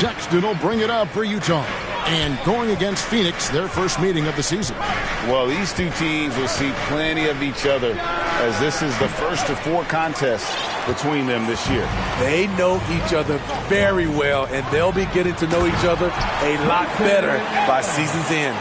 Sexton will bring it up for Utah. And going against Phoenix, their first meeting of the season. Well, these two teams will see plenty of each other, as this is the first of 4 contests between them this year. They know each other very well, and they'll be getting to know each other a lot better by season's end.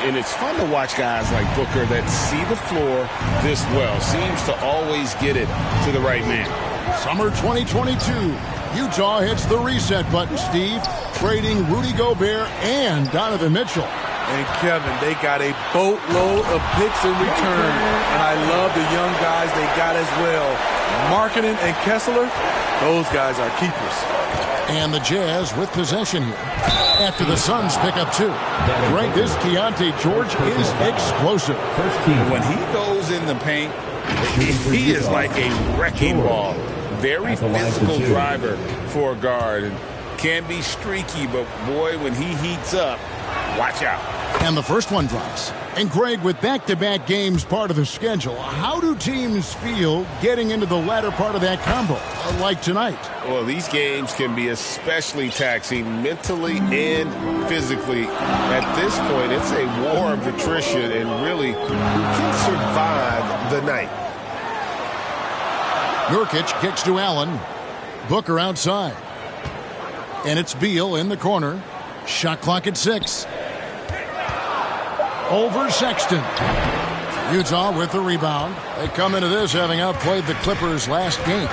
And it's fun to watch guys like Booker that see the floor this well. Seems to always get it to the right man. Summer 2022. Utah hits the reset button, Steve, trading Rudy Gobert and Donovan Mitchell. And Kevin, they got a boatload of picks in return. And I love the young guys they got as well. Markkanen and Kessler, those guys are keepers. And the Jazz with possession here. After the Suns pick up 2. Greg, this Keontae George is explosive. When he goes in the paint, he is like a wrecking ball. Very physical driver for a guard. And can be streaky, but boy, when he heats up, watch out. And the first one drops. And Greg, with back-to-back games part of the schedule, how do teams feel getting into the latter part of that combo, like tonight? Well, these games can be especially taxing mentally and physically. At this point, it's a war of attrition, and really, who can survive the night? Nurkic kicks to Allen. Booker outside. And it's Beal in the corner. Shot clock at 6. Over Sexton. Utah with the rebound. They come into this having outplayed the Clippers last game.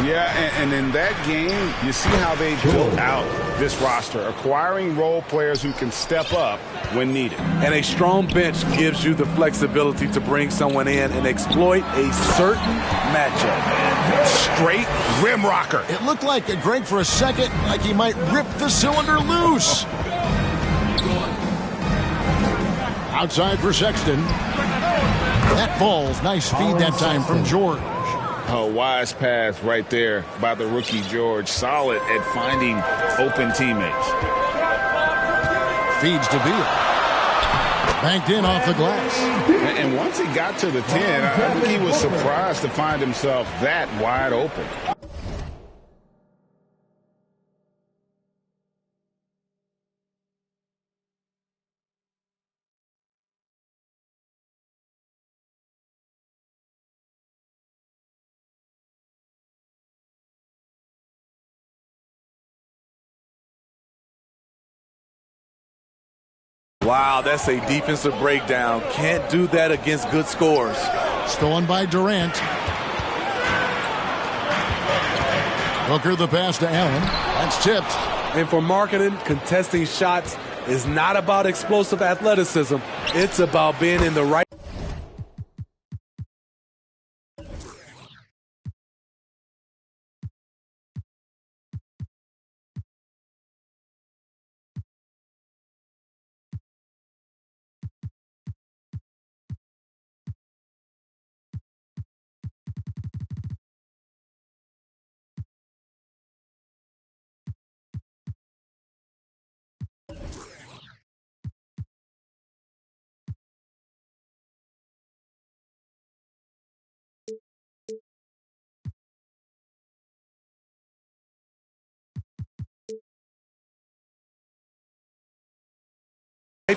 Yeah, and in that game, you see how they built out this roster, acquiring role players who can step up when needed. And a strong bench gives you the flexibility to bring someone in and exploit a certain matchup. Straight rim rocker. It looked like, Greg, for a second, like he might rip the cylinder loose. Outside for Sexton. That ball's nice feed that time from George. A wise pass right there by the rookie George. Solid at finding open teammates. Feeds to Beal. Banked in off the glass. And once he got to the 10, I think he was surprised to find himself that wide open. Wow, that's a defensive breakdown. Can't do that against good scores. Stolen by Durant. Booker the pass to Allen. That's tipped. And for Markkanen, contesting shots is not about explosive athleticism. It's about being in the right.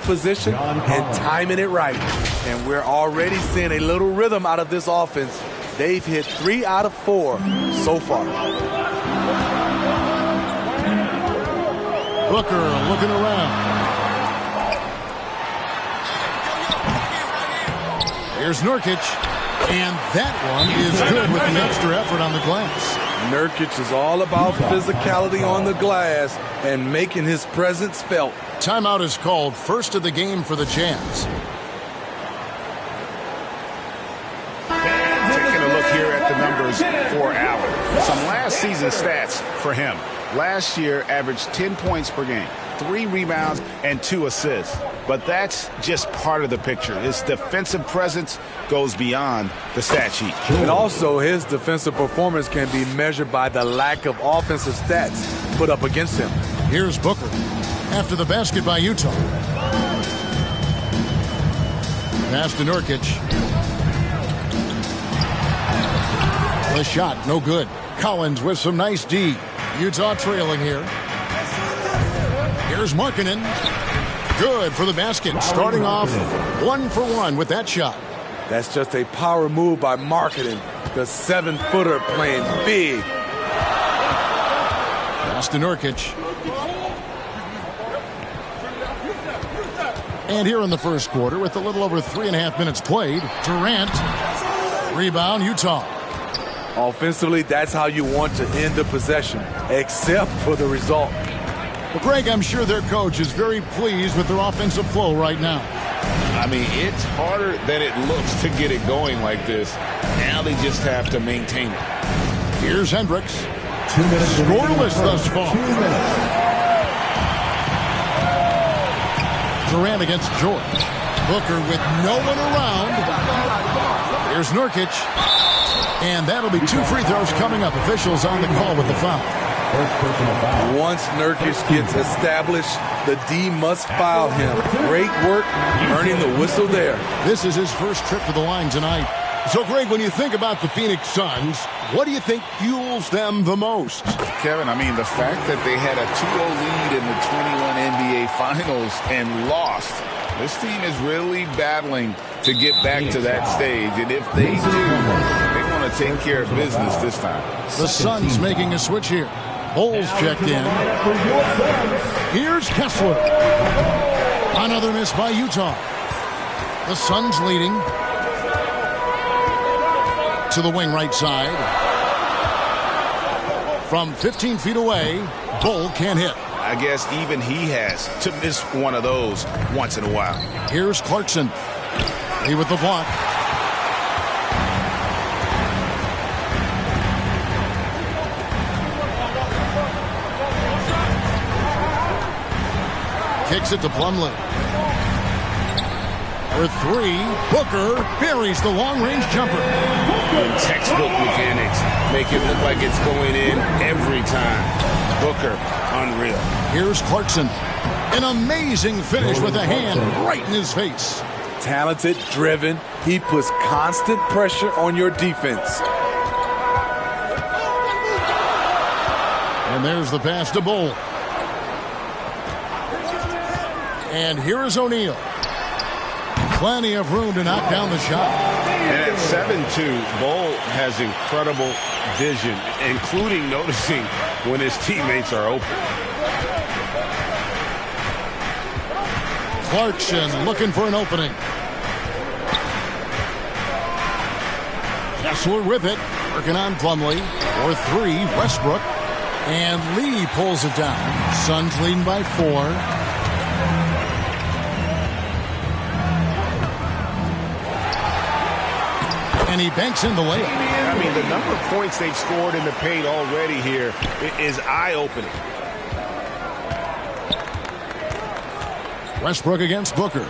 Position and timing it right. And we're already seeing a little rhythm out of this offense. They've hit 3 out of 4 so far. Booker looking around. Here's Nurkic. And that one is good with the extra effort on the glass. Nurkic is all about physicality on the glass and making his presence felt. Timeout is called, first of the game for the Jazz. Taking a look here at the numbers for Allen. Some last season stats for him. Last year averaged 10 points per game, 3 rebounds, and 2 assists. But that's just part of the picture. His defensive presence goes beyond the stat sheet. And also, his defensive performance can be measured by the lack of offensive stats put up against him. Here's Booker. After the basket by Utah. Pass to Nurkic. The shot, no good. Collins with some nice D. Utah trailing here. Here's Markkanen. Good for the basket. Starting off 1 for 1 with that shot. That's just a power move by Markkanen. The 7-footer playing big. Pass to Nurkic. And here in the first quarter, with a little over 3.5 minutes played, Durant. Rebound, Utah. Offensively, that's how you want to end the possession, except for the result. Well, Greg, I'm sure their coach is very pleased with their offensive flow right now. I mean, it's harder than it looks to get it going like this. Now they just have to maintain it. Here's Hendricks. 2 minutes. Scoreless thus far. 2 minutes. Durant against George. Booker with no one around. Here's Nurkic. And that'll be 2 free throws coming up. Officials on the call with the foul. Once Nurkic gets established, the D must foul him. Great work earning the whistle there. This is his first trip to the line tonight. So, Greg, when you think about the Phoenix Suns, what do you think fuels them the most? Kevin, I mean, the fact that they had a 2-0 lead in the 21 NBA Finals and lost. This team is really battling to get back to that stage. And if they do, they want to take care of business this time. The Suns making a switch here. Bulls checked in. Here's Kessler. Another miss by Utah. The Suns leading. To the wing right side. From 15 feet away, Bull can't hit. I guess even he has to miss one of those once in a while. Here's Clarkson. He with the block. Kicks it to Plumlee. For 3, Booker buries the long-range jumper. And textbook mechanics make it look like it's going in every time. Booker, unreal. Here's Clarkson. An amazing finish with a hand right in his face. Talented, driven. He puts constant pressure on your defense. And there's the pass to Bull. And here is O'Neal. Plenty of room to knock down the shot. And at 7'2", Bull has incredible vision, including noticing when his teammates are open. Clarkson looking for an opening. Kessler with it. Working on Plumlee. For 3, Westbrook. And Lee pulls it down. Suns leading by 4. And he banks in the layup. I mean, the number of points they've scored in the paint already here is eye-opening. Westbrook against Booker.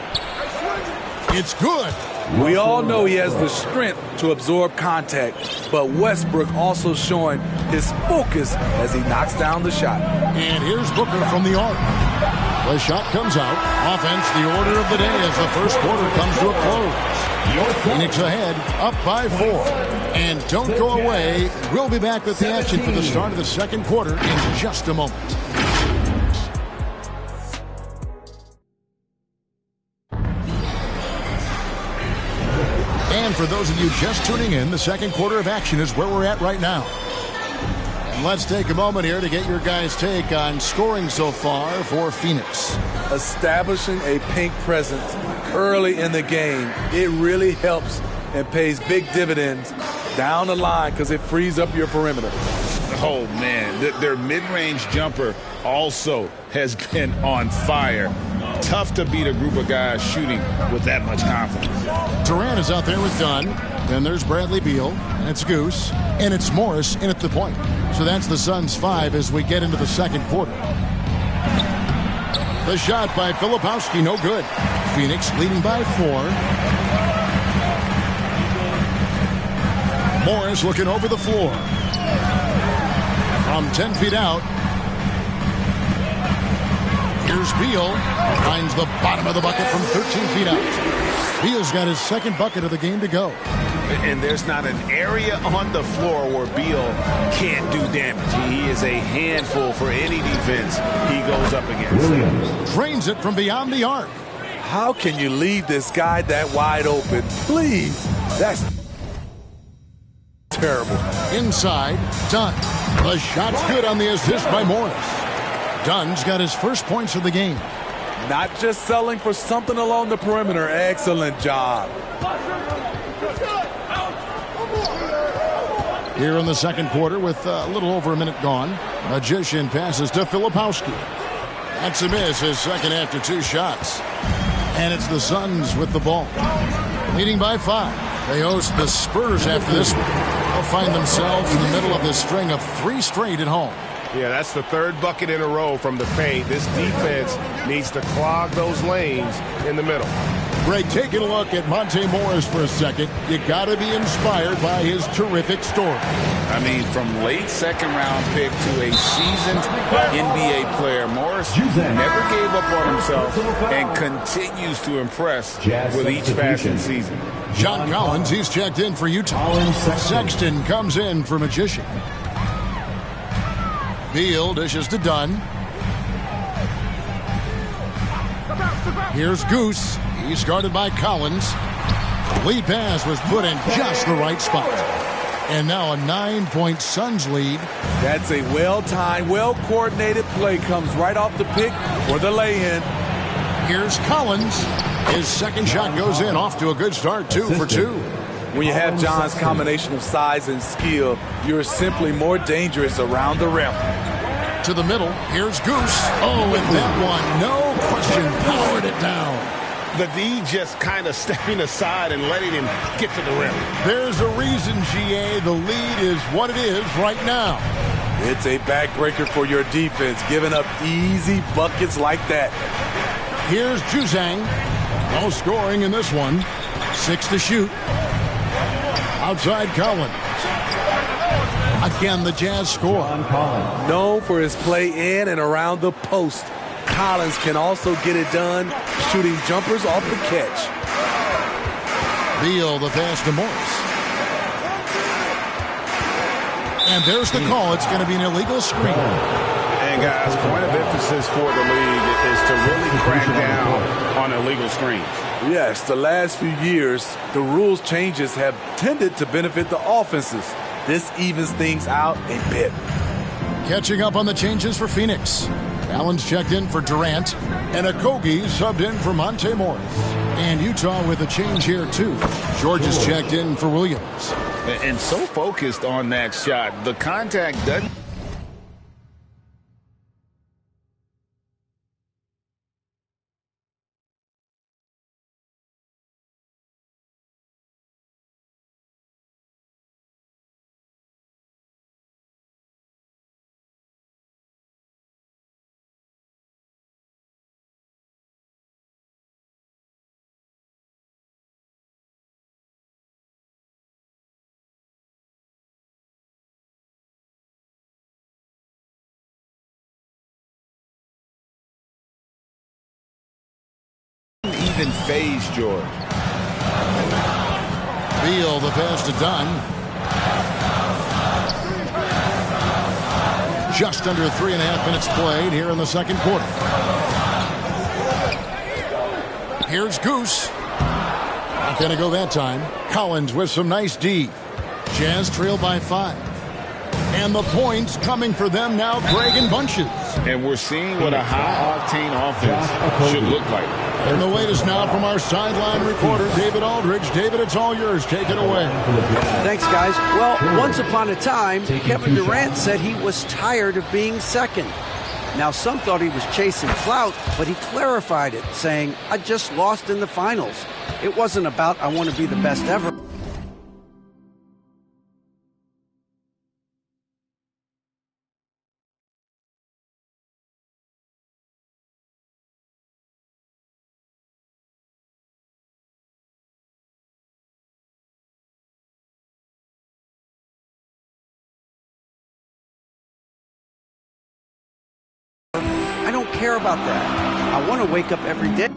It's good. We all know he has the strength to absorb contact, but Westbrook also showing his focus as he knocks down the shot. And here's Booker from the arc. The shot comes out. Offense, the order of the day as the first quarter comes to a close. Phoenix ahead, up by 4. And don't go away. We'll be back with the action for the start of the second quarter in just a moment. And for those of you just tuning in, the second quarter of action is where we're at right now. And let's take a moment here to get your guys' take on scoring so far for Phoenix. Establishing a pink presence early in the game, it really helps and pays big dividends down the line because it frees up your perimeter. Oh, man, their mid-range jumper also has been on fire. Tough to beat a group of guys shooting with that much confidence. Durant is out there with Dunn. Then there's Bradley Beal, and it's Goose, and it's Morris in at the point. So that's the Suns' 5 as we get into the second quarter. The shot by Filipowski, no good. Phoenix leading by 4. Morris looking over the floor. From 10 feet out. Here's Beal. Finds the bottom of the bucket from 13 feet out. Beal's got his second bucket of the game to go. And there's not an area on the floor where Beal can't do damage. He is a handful for any defense he goes up against. Drains it from beyond the arc. How can you leave this guy that wide open? Please. That's terrible. Inside, Dunn. The shot's good on the assist by Morris. Dunn's got his first points of the game. Not just selling for something along the perimeter. Excellent job. Here in the second quarter with a little over a minute gone. Magician passes to Filipowski. That's a miss, his second after 2 shots. And it's the Suns with the ball. Leading by 5. They host the Spurs after this one. They'll find themselves in the middle of this string of 3 straight at home. Yeah, that's the 3rd bucket in a row from the paint. This defense needs to clog those lanes in the middle. Greg, taking a look at Monte Morris for a second. You got to be inspired by his terrific story. I mean, from late second-round pick to a seasoned NBA player, Morris never gave up on himself and continues to impress with each passing season. John Collins, he's checked in for Utah. Sexton comes in for Magician. Beal dishes to Dunn. Here's Goose. He's guarded by Collins. Lead pass was put in just the right spot. And now a 9-point Suns lead. That's a well-timed, well-coordinated play. Comes right off the pick for the lay-in. Here's Collins. His second shot goes in. Off to a good start, 2 for 2. When you have John's combination of size and skill, you're simply more dangerous around the rim. To the middle. Here's Goose. Oh, and that one, no question, powered it down. The D just kind of stepping aside and letting him get to the rim. There's a reason, GA. The lead is what it is right now. It's a backbreaker for your defense, giving up easy buckets like that. Here's Juzang. No scoring in this one. 6 to shoot. Outside Collins. Again, the Jazz score. Known for his play in and around the post, Collins can also get it done shooting jumpers off the catch. Beal, the pass to Morris. And there's the call. It's going to be an illegal screen. And guys, point of emphasis for the league is to really crack down on illegal screens. Yes, the last few years, the rules changes have tended to benefit the offenses. This evens things out a bit. Catching up on the changes for Phoenix. Allen's checked in for Durant, and Okogie subbed in for Monte Morris. And Utah with a change here, too. George is checked in for Williams. And so focused on that shot, the contact doesn't. Even phase George. Beal, the pass to Dunn. Just under 3.5 minutes played here in the second quarter. Here's Goose. Not going to go that time. Collins with some nice D. Jazz trail by 5. And the points coming for them now, Greg, in bunches. And we're seeing what a high-octane offense should look like. And the latest now from our sideline reporter, David Aldridge. David, it's all yours. Take it away. Thanks, guys. Well, once upon a time, Kevin Durant said he was tired of being second. Now, some thought he was chasing clout, but he clarified it, saying, I just lost in the finals. It wasn't about I want to be the best ever. I don't care about that. I want to wake up every day.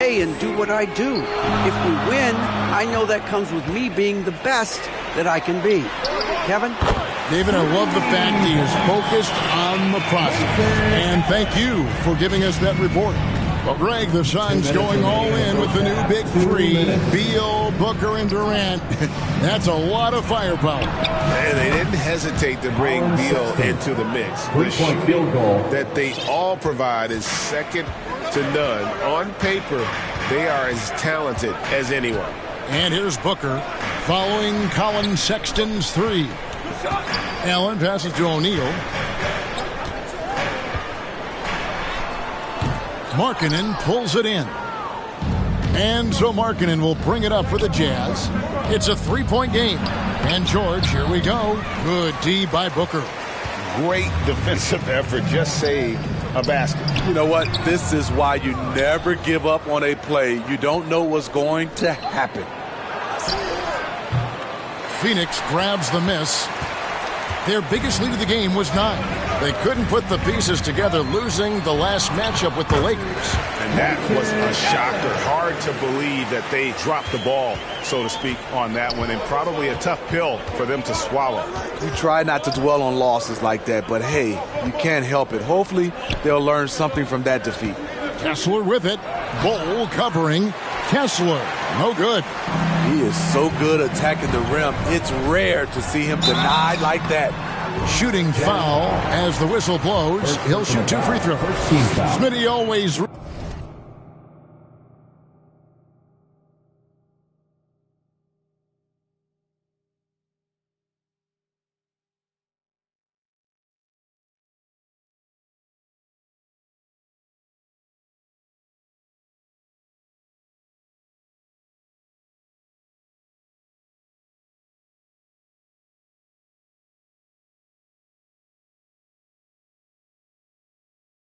and do what I do. If we win, I know that comes with me being the best that I can be. Kevin? David, I love the fact he is focused on the process. And thank you for giving us that report. Well, Greg, the Suns going all in with the new big three, Beal, Booker, and Durant. That's a lot of firepower. And they didn't hesitate to bring Beal into the mix. The field goal that they all provide is second to none. On paper, they are as talented as anyone. And here's Booker following Colin Sexton's three. Allen passes to O'Neal. Markkanen pulls it in. And so Markkanen will bring it up for the Jazz. It's a three-point game. And George, here we go. Good D by Booker. Great defensive effort. Just saved a basket. You know what? This is why you never give up on a play. You don't know what's going to happen. Phoenix grabs the miss. Their biggest lead of the game was 9. They couldn't put the pieces together, losing the last matchup with the Lakers. And that was a shocker. Hard to believe that they dropped the ball, so to speak, on that one. And probably a tough pill for them to swallow. You try not to dwell on losses like that, but hey, you can't help it. Hopefully, they'll learn something from that defeat. Kessler with it. Bol covering. Kessler, no good. He is so good attacking the rim. It's rare to see him denied like that. Shooting foul as the whistle blows. He'll shoot 2 free throws. Smitty always...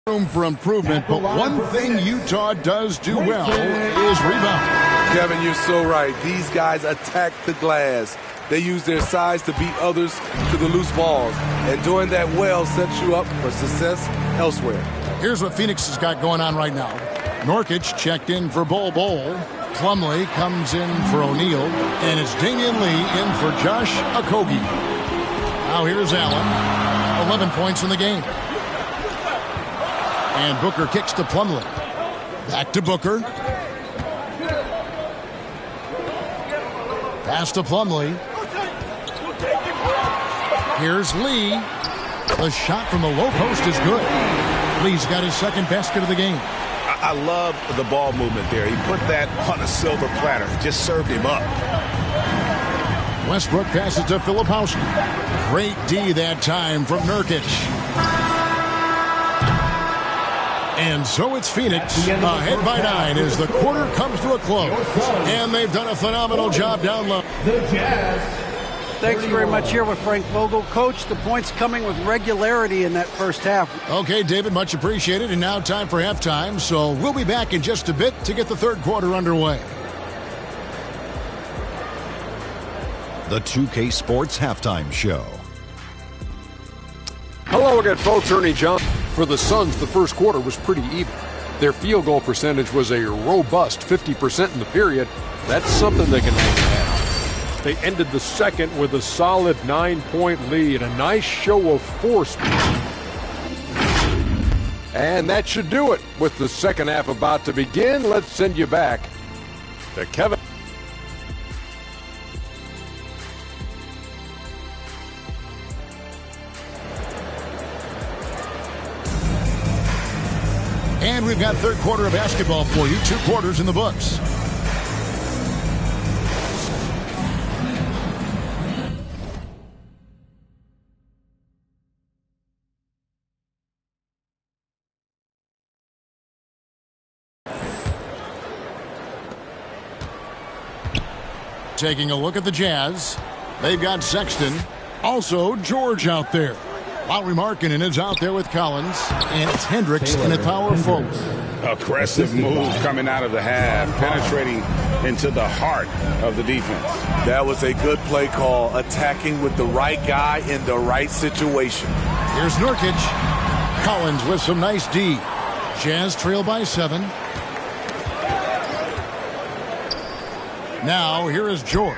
room for improvement, but one thing Utah does do well is rebound. Kevin, you're so right. These guys attack the glass. They use their size to beat others to the loose balls. And doing that well sets you up for success elsewhere. Here's what Phoenix has got going on right now. Nurkic checked in for Bol. Plumlee comes in for O'Neal. And it's Damian Lee in for Josh Okogie. Now here's Allen. 11 points in the game. And Booker kicks to Plumlee. Back to Booker. Pass to Plumlee. Here's Lee. The shot from the low post is good. Lee's got his second basket of the game. I love the ball movement there. He put that on a silver platter. Just served him up. Westbrook passes to Filipowski. Great D that time from Nurkic. And so it's Phoenix ahead by 9 as the quarter comes to a close. And they've done a phenomenal job down low. Thanks very much here with Frank Vogel. Coach, the points coming with regularity in that first half. Okay, David, much appreciated. And now time for halftime. So we'll be back in just a bit to get the third quarter underway. The 2K Sports Halftime Show. Hello again, folks. Ernie John. For the Suns, the first quarter was pretty even. Their field goal percentage was a robust 50% in the period. That's something they can hang on. They ended the second with a solid 9-point lead. A nice show of force. And that should do it. With the second half about to begin, let's send you back to Kevin. And we've got third quarter of basketball for you. 2 quarters in the books. Taking a look at the Jazz. They've got Sexton. Also George out there. Lauri Markkanen is out there with Collins, and it's Hendricks in a power forward. Aggressive move coming out of the half, penetrating into the heart of the defense. That was a good play call, attacking with the right guy in the right situation. Here's Nurkic. Collins with some nice D. Jazz trail by 7. Now here is George.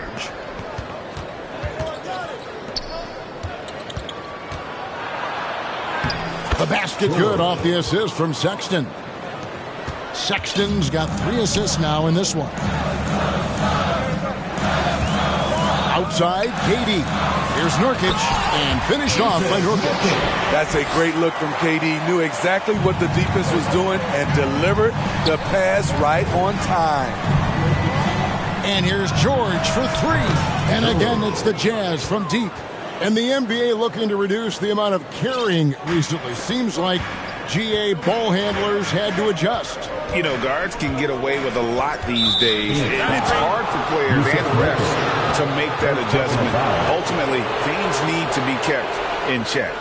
The basket good off the assist from Sexton. Sexton's got 3 assists now in this one. Outside, KD. Here's Nurkic, and finished off by Nurkic. That's a great look from KD. Knew exactly what the defense was doing and delivered the pass right on time. And here's George for 3. And again, it's the Jazz from deep. And the NBA looking to reduce the amount of carrying recently. Seems like GA ball handlers had to adjust. You know, guards can get away with a lot these days, and it's hard for players and refs to make that adjustment. Ultimately, things need to be kept in check.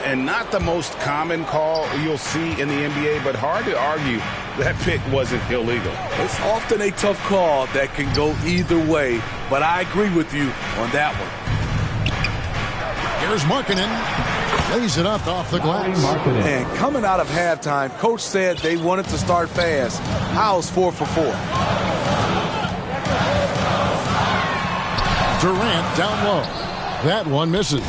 And not the most common call you'll see in the NBA, but hard to argue that pick wasn't illegal. It's often a tough call that can go either way, but I agree with you on that one. Here's Markkanen. Lays it up off the glass. And coming out of halftime, coach said they wanted to start fast. How's 4 for 4? Durant down low. That one misses.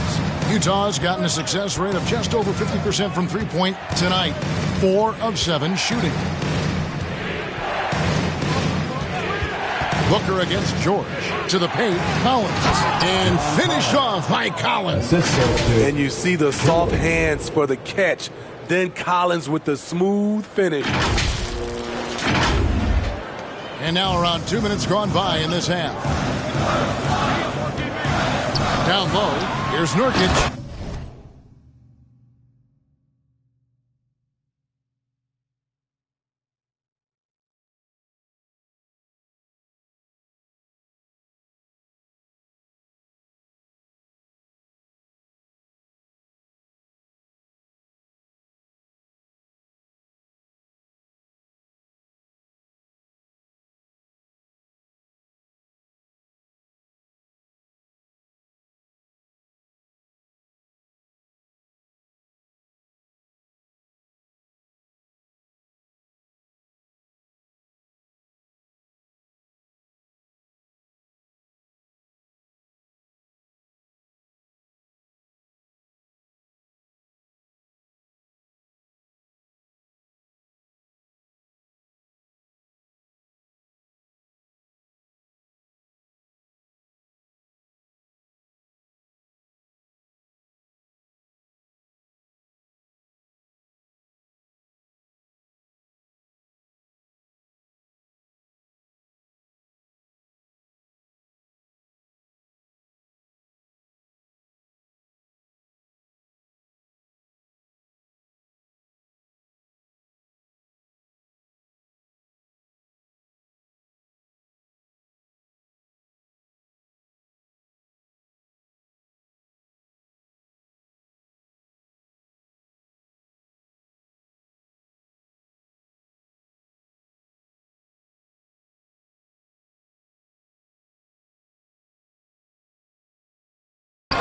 Utah's gotten a success rate of just over 50% from three-point tonight. 4 of 7 shooting. Booker against George. To the paint, Collins. And finished off by Collins. And you see the soft hands for the catch. Then Collins with the smooth finish. And now around 2 minutes gone by in this half. Down low, here's Nurkic.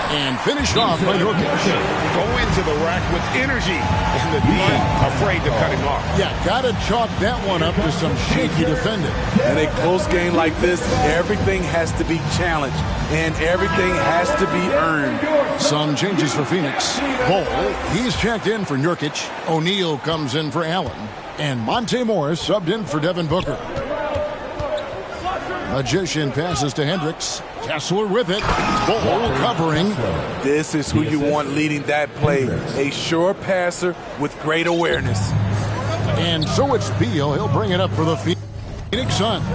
And finished off by Nurkic. Go into the rack with energy, and the D afraid to cut him off. Yeah, got to chalk that one up to some shaky defending. In a close game like this, everything has to be challenged, and everything has to be earned. Some changes for Phoenix. Bol, he's checked in for Nurkic. O'Neal comes in for Allen. And Monte Morris subbed in for Devin Booker. Magician passes to Hendricks. Kessler with it. Bol covering. This is who you want leading that play. A sure passer with great awareness. And so it's Beal. He'll bring it up for the Phoenix Suns.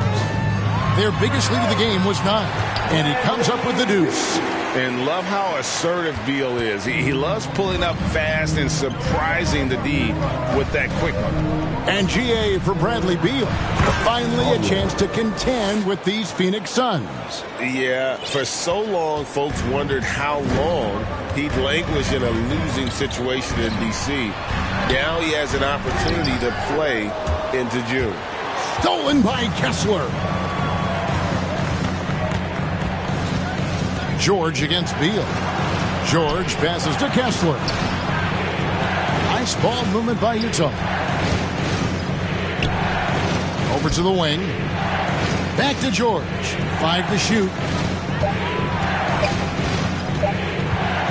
Their biggest lead of the game was 9. And he comes up with the deuce. And love how assertive Beal is. He loves pulling up fast and surprising the D with that quick one. And GA for Bradley Beal. Finally a chance to contend with these Phoenix Suns. Yeah, for so long, folks wondered how long he'd languish in a losing situation in D.C. Now he has an opportunity to play into June. Stolen by Kessler. George against Beal. George passes to Kessler. Nice ball movement by Utah. Over to the wing. Back to George. 5 to shoot.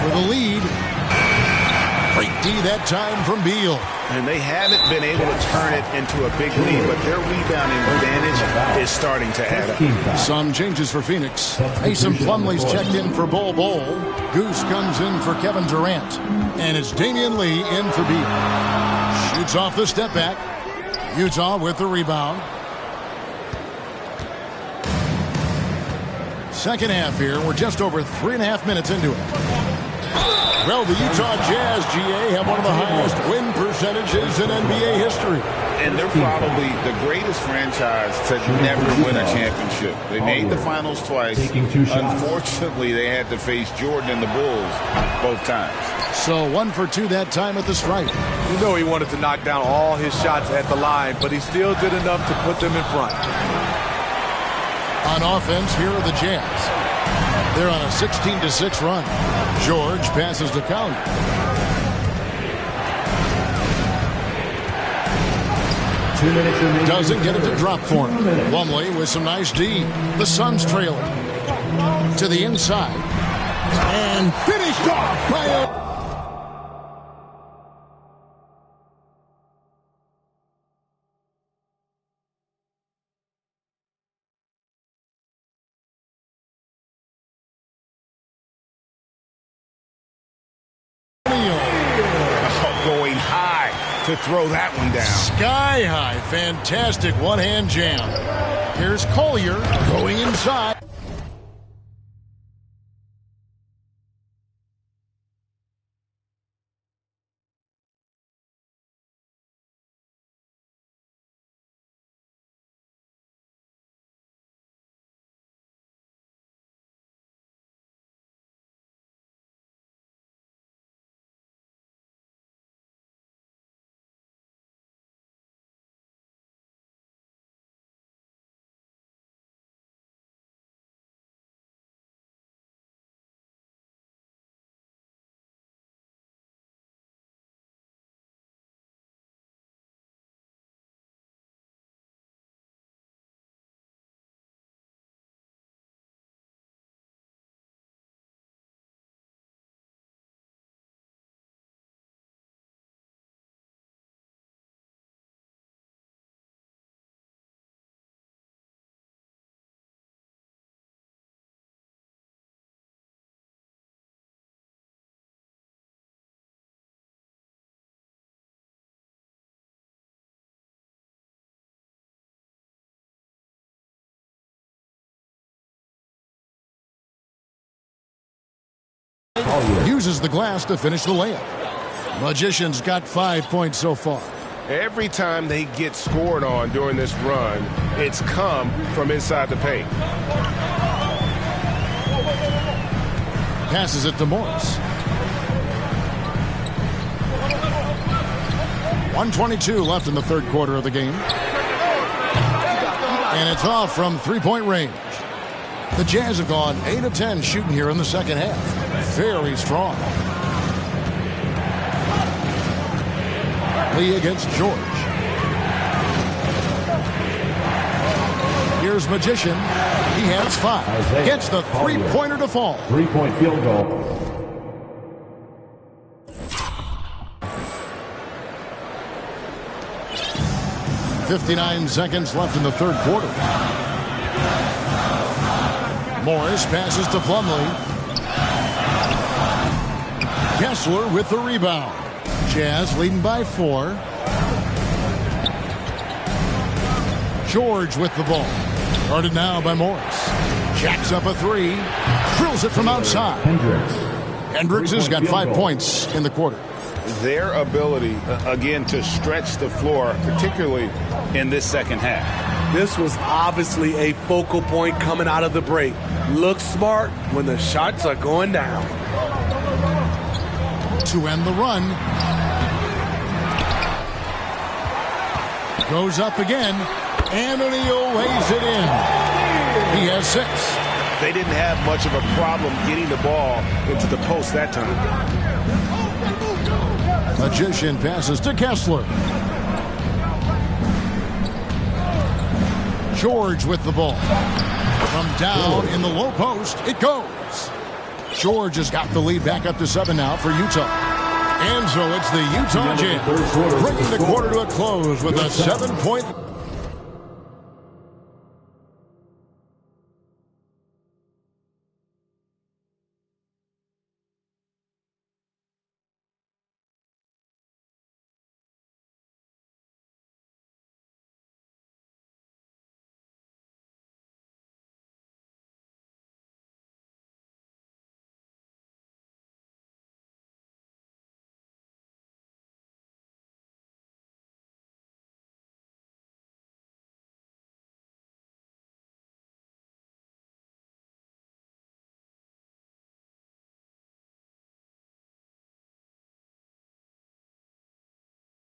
For the lead. Great D that time from Beal. And they haven't been able to turn it into a big lead, but their rebounding advantage is starting to add up. Some changes for Phoenix. Mason Plumlee's checked in for Bol Bol. Goose comes in for Kevin Durant. And it's Damian Lee in for Beal. Shoots off the step back. Utah with the rebound. Second half here. We're just over 3.5 minutes into it. Well, the Utah Jazz, GA, have one of the highest win percentages in NBA history. And they're probably the greatest franchise to never win a championship. They made the finals twice. Unfortunately, they had to face Jordan and the Bulls both times. So 1 for 2 that time at the stripe. You know he wanted to knock down all his shots at the line, but he still did enough to put them in front. On offense, here are the Jazz. They're on a 16-6 run. George passes to Collier. Doesn't get it to drop for him. Plumlee with some nice D. The Suns trailing. To the inside. And finished off by going high to throw that one down. Sky high. Fantastic one-hand jam. Here's Collier going inside. Uses the glass to finish the layup. Magician's got 5 points so far. Every time they get scored on during this run, it's come from inside the paint. Passes it to Morris. 1:22 left in the third quarter of the game. And it's off from three-point range. The Jazz have gone 8 of 10 shooting here in the second half. Very strong. Lee against George. Here's Magician. He has 5. Gets the three-pointer to fall. 3-point field goal. .59 seconds left in the third quarter. Morris passes to Plumlee. Kessler with the rebound. Jazz leading by 4. George with the ball. Guarded now by Morris. Jacks up a 3. Drills it from outside. Hendricks has got 5 points in the quarter. Their ability, again, to stretch the floor, particularly in this second half. This was obviously a focal point coming out of the break. Look smart when the shots are going down. To end the run. Goes up again. And O'Neal lays it in. He has 6. They didn't have much of a problem getting the ball into the post that time. Magician passes to Kessler. George with the ball. From down in the low post, it goes. George has got the lead back up to 7 now for Utah. And so it's the Utah Jazz bringing the quarter to a close with a 7-point.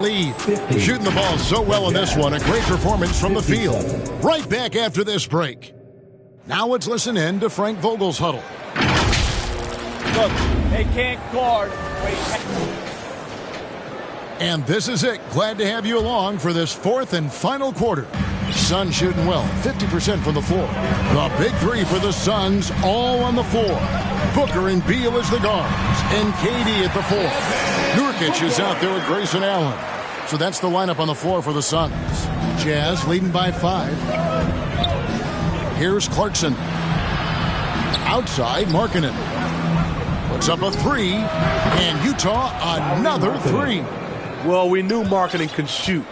Lead. Shooting the ball so well in this one. A great performance from the field. Right back after this break. Now let's listen in to Frank Vogel's huddle. Look, they can't guard. And this is it. Glad to have you along for this fourth and final quarter. Suns shooting well, 50% from the floor. The big three for the Suns, all on the floor. Booker and Beal as the guards, and KD at the 4. Nurkic is out there with Grayson Allen. So that's the lineup on the floor for the Suns. Jazz leading by 5. Here's Clarkson. Outside, Markkanen. Puts up a 3, and Utah another 3. Well, we knew Markkanen can shoot,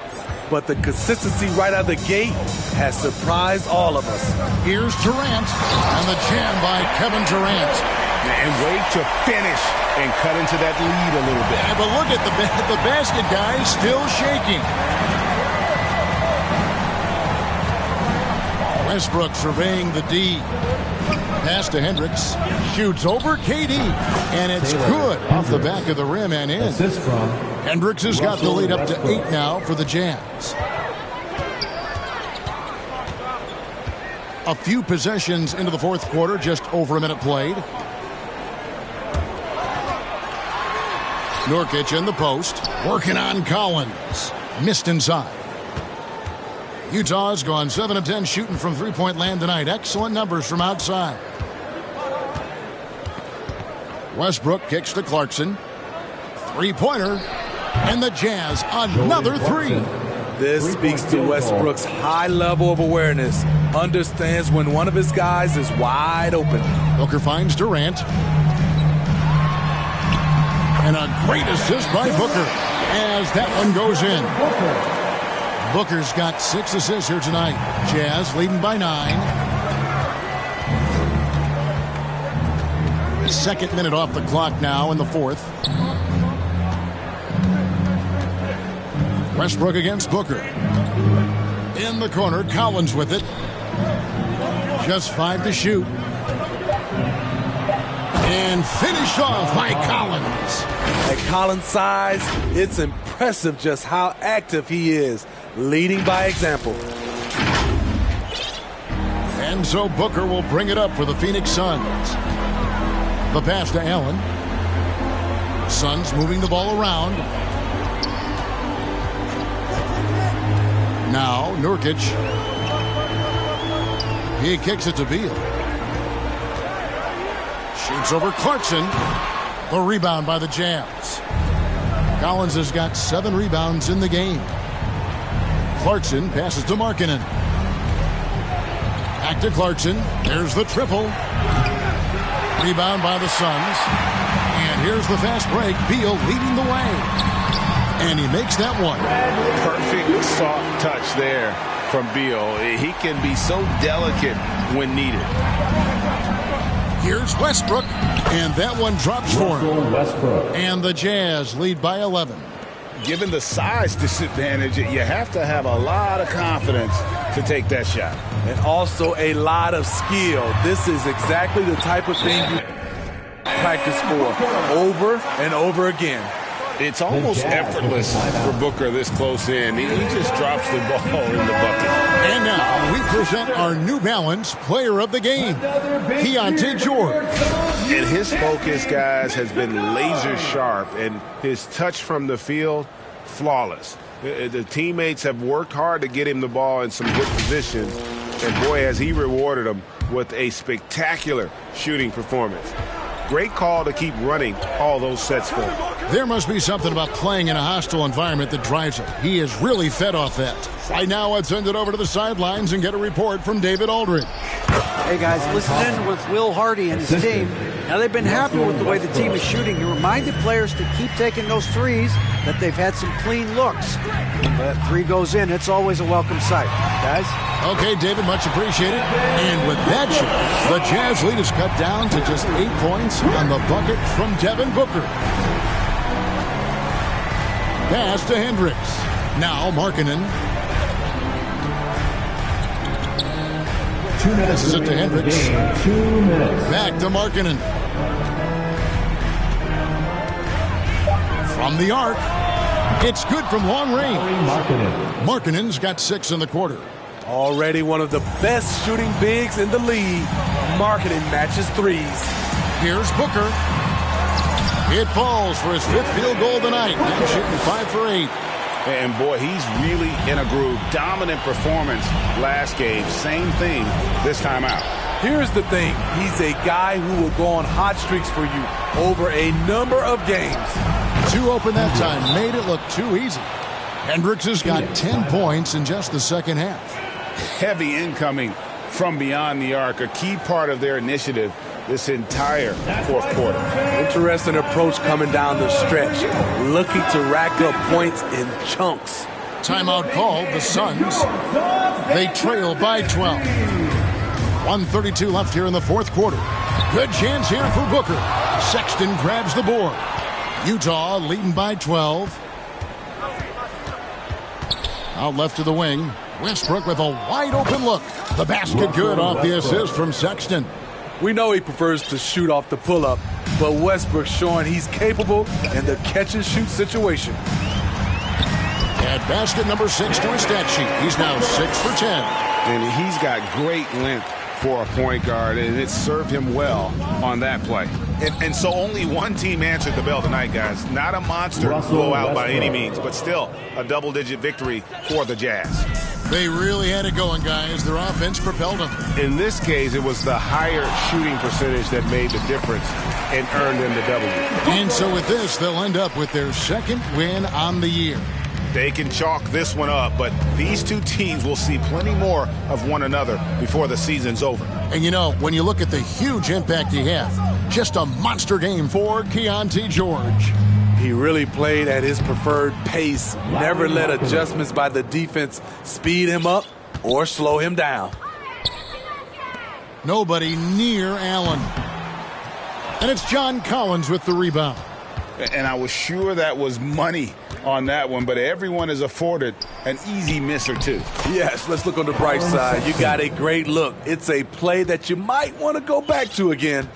but the consistency right out of the gate has surprised all of us. Here's Durant, and the jam by Kevin Durant. And wait to finish and cut into that lead a little bit. But look at the basket, guys, still shaking. Westbrook surveying the D. Pass to Hendricks. Shoots over KD. And it's good off the back of the rim and in. Hendricks has got the lead up to 8 now for the Jazz. A few possessions into the fourth quarter, just over a minute played. Nurkic in the post, working on Collins. Missed inside. Utah's gone 7 of 10 shooting from three-point land tonight. Excellent numbers from outside. Westbrook kicks to Clarkson. Three-pointer. And the Jazz, another 3. This speaks to Westbrook's high level of awareness. Understands when one of his guys is wide open. Booker finds Durant. And a great assist by Booker as that one goes in. Booker's got 6 assists here tonight. Jazz leading by 9. Second minute off the clock now in the fourth. Westbrook against Booker. In the corner, Collins with it. Just 5 to shoot. And finished off by Collins. At Collins' size, it's impressive just how active he is, leading by example. And so Booker will bring it up for the Phoenix Suns. The pass to Allen. Suns moving the ball around. Now Nurkic. He kicks it to Beal. Shoots over Clarkson. The rebound by the Jazz. Collins has got 7 rebounds in the game. Clarkson passes to Markkanen. Back to Clarkson. There's the triple. Rebound by the Suns. And here's the fast break. Beal leading the way. And he makes that one. Perfect soft touch there from Beal. He can be so delicate when needed. Here's Westbrook, and that one drops for him. And the Jazz lead by 11. Given the size disadvantage, you have to have a lot of confidence to take that shot. And also a lot of skill. This is exactly the type of thing you practice for over and over again. It's almost effortless for Booker this close in. He just drops the ball in the bucket. And now we present our New Balance Player of the Game, Keontae George. And his focus, guys, has been laser sharp, and his touch from the field, flawless. The teammates have worked hard to get him the ball in some good positions, and boy, has he rewarded them with a spectacular shooting performance. Great call to keep running all those sets for him. There must be something about playing in a hostile environment that drives him. He is really fed off that. Right now, let's send it over to the sidelines and get a report from David Aldridge. Hey, guys, listen in with Will Hardy and his team. Now, they've been happy with the way the team is shooting. He reminded players to keep taking those threes, that they've had some clean looks. When that three goes in, it's always a welcome sight. Guys? Okay, David, much appreciated. And with that shot, the Jazz lead is cut down to just 8 points on the bucket from Devin Booker. Pass to Hendricks. Now Markkanen. This is it to Hendricks. 2 minutes. Back to Markkanen. From the arc. It's good from long range. Markkanen's got 6 in the quarter. Already one of the best shooting bigs in the league. Markkanen matches threes. Here's Booker. It falls for his 5th field goal of the night. Now shooting 5 for 8. And boy, he's really in a groove. Dominant performance last game. Same thing this time out. Here's the thing. He's a guy who will go on hot streaks for you over a number of games. 2 open that time. Made it look too easy. Hendricks has got 10 points in just the second half. Heavy incoming from beyond the arc. A key part of their initiative this entire fourth quarter. Interesting approach coming down the stretch. Looking to rack up points in chunks. Timeout called. The Suns. They trail by 12. 1:32 left here in the fourth quarter. Good chance here for Booker. Sexton grabs the board. Utah leading by 12. Out left to the wing. Westbrook with a wide open look. The basket good off the assist from Sexton. We know he prefers to shoot off the pull-up, but Westbrook showing he's capable in the catch-and-shoot situation. Add basket number 6 to his stat sheet. He's now 6 for 10. And he's got great length for a point guard, and it served him well on that play. And so only one team answered the bell tonight, guys. Not a monster blowout by any means, but still a double-digit victory for the Jazz. They really had it going, guys. Their offense propelled them. In this case, it was the higher shooting percentage that made the difference and earned them the W. And so with this, they'll end up with their 2nd win on the year. They can chalk this one up, but these two teams will see plenty more of one another before the season's over. And you know, when you look at the huge impact he had, just a monster game for Keontae George. He really played at his preferred pace, never let adjustments by the defense speed him up or slow him down. Nobody near Allen. And it's John Collins with the rebound. And I was sure that was money on that one, but everyone is afforded an easy miss or two. Yes, let's look on the bright side. You got a great look. It's a play that you might want to go back to again.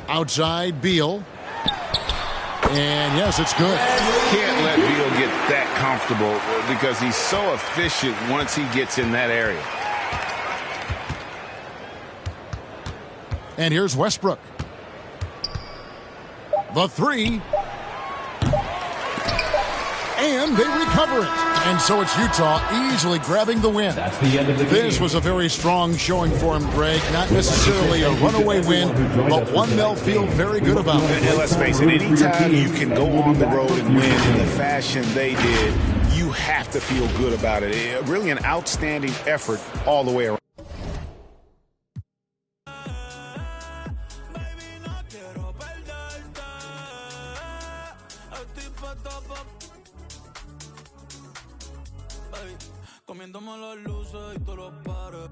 Outside, Beal. And yes, it's good. Can't let Beal get that comfortable because he's so efficient once he gets in that area. And here's Westbrook. The 3. And they recover it. And so it's Utah easily grabbing the win. That's the end of the game. This was a very strong showing for him, Greg. Not necessarily a runaway win, but one they'll feel very good about. And let's face it, anytime you can go on the road and win in the fashion they did, you have to feel good about it. Really an outstanding effort all the way around. Comiéndome las luces y todos los pares.